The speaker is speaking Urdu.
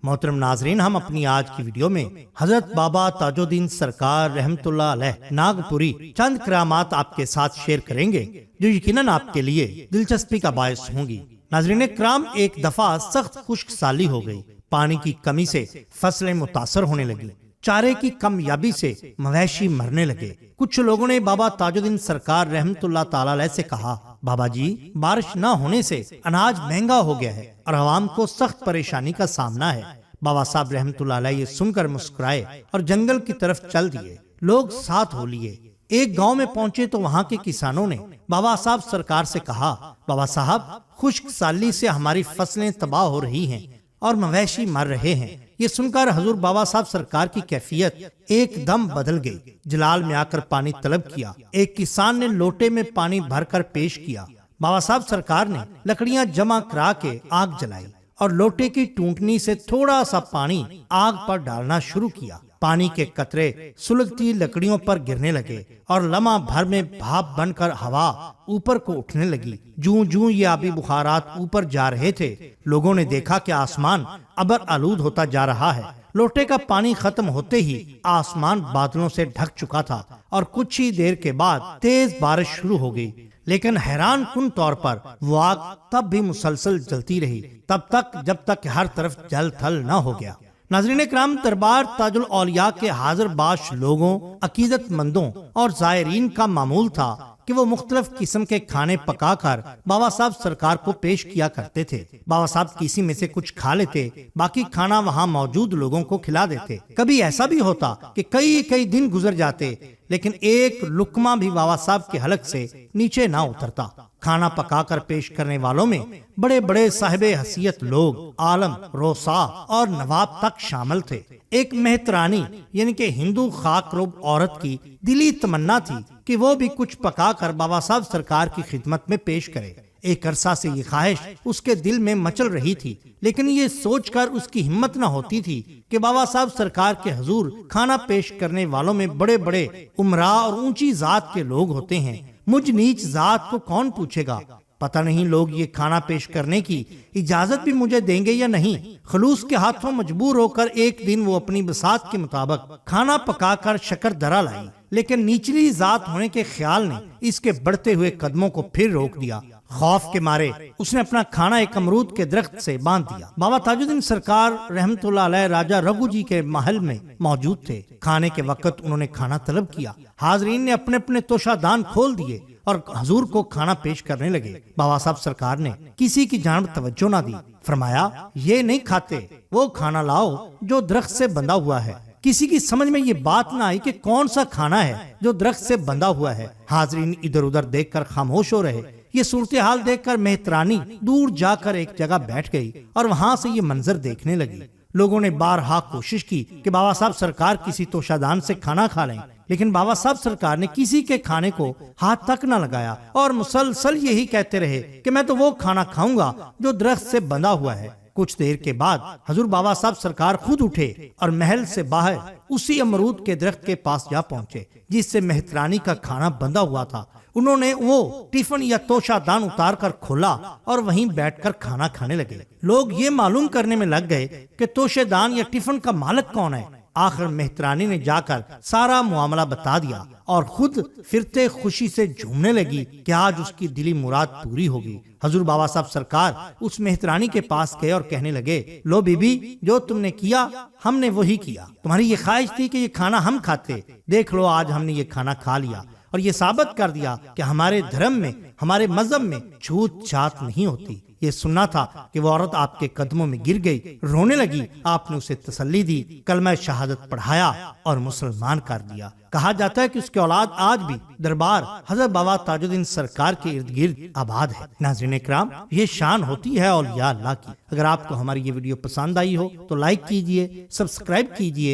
محترم ناظرین، ہم اپنی آج کی ویڈیو میں حضرت بابا تاج الدین سرکار رحمت اللہ علیہ ناگپوری چند کرامات آپ کے ساتھ شیئر کریں گے جو یقیناً آپ کے لیے دلچسپی کا باعث ہوں گی۔ ناظرین کرام، ایک دفعہ سخت خشک سالی ہو گئی، پانی کی کمی سے فصلیں متاثر ہونے لگی، چارے کی کمیابی سے مویشی مرنے لگے۔ کچھ لوگوں نے بابا تاج الدین سرکار رحمت اللہ تعالی علیہ سے کہا، بابا جی، بارش نہ ہونے سے اناج مہنگا ہو گیا ہے اور عوام کو سخت پریشانی کا سامنا ہے۔ بابا صاحب رحمت اللہ علیہ یہ سن کر مسکرائے اور جنگل کی طرف چل دیے۔ لوگ ساتھ ہو لیے، ایک گاؤں میں پہنچے تو وہاں کے کسانوں نے بابا صاحب سرکار سے کہا، بابا صاحب، خشک سالی سے ہماری فصلیں تباہ ہو رہی ہیں اور مویشی مر رہے ہیں۔ یہ سن کر حضور بابا صاحب سرکار کی کیفیت ایک دم بدل گئی، جلال میں آ کر پانی طلب کیا۔ ایک کسان نے لوٹے میں پانی بھر کر پیش کیا۔ بابا صاحب سرکار نے لکڑیاں جمع کرا کے آگ جلائی اور لوٹے کی ٹونٹنی سے تھوڑا سا پانی آگ پر ڈالنا شروع کیا۔ پانی کے قطرے سلگتی لکڑیوں پر گرنے لگے اور لمحہ بھر میں بھاپ بن کر ہوا اوپر کو اٹھنے لگی۔ جوں جوں یہ آبی بخارات اوپر جا رہے تھے، لوگوں نے دیکھا کہ آسمان ابر آلود ہوتا جا رہا ہے۔ لوٹے کا پانی ختم ہوتے ہی آسمان بادلوں سے ڈھک چکا تھا اور کچھ ہی دیر کے بعد تیز بارش شروع ہو گئی، لیکن حیران کن طور پر وہ آگ تب بھی مسلسل جلتی رہی، تب تک جب تک ہر طرف جل تھل نہ ہو گیا۔ ناظرین کرام، دربار تاج الاولیاء کے حاضر باش لوگوں، عقیدت مندوں اور زائرین کا معمول تھا کہ وہ مختلف قسم کے کھانے پکا کر بابا صاحب سرکار کو پیش کیا کرتے تھے۔ بابا صاحب کسی میں سے کچھ کھا لیتے، باقی کھانا وہاں موجود لوگوں کو کھلا دیتے۔ کبھی ایسا بھی ہوتا کہ کئی دن گزر جاتے لیکن ایک لقمہ بھی بابا صاحب کے حلق سے نیچے نہ اترتا۔ کھانا پکا کر پیش کرنے والوں میں بڑے بڑے صاحب حیثیت لوگ، عالم، روسا اور نواب تک شامل تھے۔ ایک مہترانی یعنی کہ ہندو خاک روب عورت کی دلی تمنا تھی کہ وہ بھی کچھ پکا کر بابا صاحب سرکار کی خدمت میں پیش کرے۔ ایک عرصہ سے یہ خواہش اس کے دل میں مچل رہی تھی، لیکن یہ سوچ کر اس کی ہمت نہ ہوتی تھی کہ بابا صاحب سرکار کے حضور کھانا پیش کرنے والوں میں بڑے بڑے امراء اور اونچی ذات کے لوگ ہوتے ہیں، مجھ نیچ ذات کو کون پوچھے گا؟ پتہ نہیں لوگ یہ کھانا پیش کرنے کی اجازت بھی مجھے دیں گے یا نہیں۔ خلوص کے ہاتھوں مجبور ہو کر ایک دن وہ اپنی بساط کے مطابق کھانا پکا کر شکر درا لائی، لیکن نیچلی ذات ہونے کے خیال نے اس کے بڑھتے ہوئے قدموں کو پھر روک دیا۔ خوف کے مارے اس نے اپنا کھانا ایک امرود کے درخت سے باندھ دیا۔ بابا تاج الدین سرکار رحمت اللہ علیہ راجہ رگو جی کے محل میں موجود تھے۔ کھانے کے وقت انہوں نے کھانا طلب کیا۔ حاضرین نے اپنے اپنے توشہ دان کھول دیے اور حضور کو کھانا پیش کرنے لگے۔ بابا صاحب سرکار نے کسی کی جانب توجہ نہ دی، فرمایا، یہ نہیں کھاتے، وہ کھانا لاؤ جو درخت سے بندھا ہوا ہے۔ کسی کی سمجھ میں یہ بات نہ آئی کہ کون سا کھانا ہے جو درخت سے بندھا ہوا ہے۔ حاضرین ادھر ادھر دیکھ کر خاموش ہو رہے۔ یہ صورتحال دیکھ کر مہترانی دور جا کر ایک جگہ بیٹھ گئی اور وہاں سے یہ منظر دیکھنے لگی۔ لوگوں نے بارہا کوشش کی کہ بابا صاحب سرکار کسی توشہ دان سے کھانا کھا لیں، لیکن بابا صاحب سرکار نے کسی کے کھانے کو ہاتھ تک نہ لگایا اور مسلسل یہی کہتے رہے کہ میں تو وہ کھانا کھاؤں گا جو درخت سے بندھا ہوا ہے۔ کچھ دیر کے بعد حضور بابا صاحب سرکار خود اٹھے اور محل سے باہر اسی امرود کے درخت کے پاس جا پہنچے جس سے مہترانی کا کھانا بندھا ہوا تھا۔ انہوں نے وہ ٹیفن یا توشہ دان اتار کر کھولا اور وہیں بیٹھ کر کھانا کھانے لگے۔ لوگ یہ معلوم کرنے میں لگ گئے کہ توشہ دان یا ٹیفن کا مالک کون ہے۔ آخر مہترانی نے جا کر سارا معاملہ بتا دیا اور خود پھرتے خوشی سے جھومنے لگی کہ آج اس کی دلی مراد پوری ہوگی۔ حضور بابا صاحب سرکار اس مہترانی کے پاس گئے اور کہنے لگے، لو بی بی، جو تم نے کیا ہم نے وہی کیا۔ تمہاری یہ خواہش تھی کہ یہ کھانا ہم کھاتے، دیکھ لو آج ہم نے یہ کھانا کھا لیا اور یہ ثابت کر دیا کہ ہمارے دھرم میں، ہمارے مذہب میں چھوت چھات نہیں ہوتی۔ یہ سننا تھا کہ وہ عورت آپ کے قدموں میں گر گئی، رونے لگی۔ آپ نے اسے تسلی دی، کلمہ شہادت پڑھایا اور مسلمان کر دیا۔ کہا جاتا ہے کہ اس کے اولاد آج بھی دربار حضرت بابا تاج الدین سرکار کے ارد گرد آباد ہے۔ ناظرین کرام، یہ شان ہوتی ہے اولیاء اللہ کی۔ اگر آپ کو ہماری یہ ویڈیو پسند آئی ہو تو لائک کیجئے، سبسکرائب کیجئے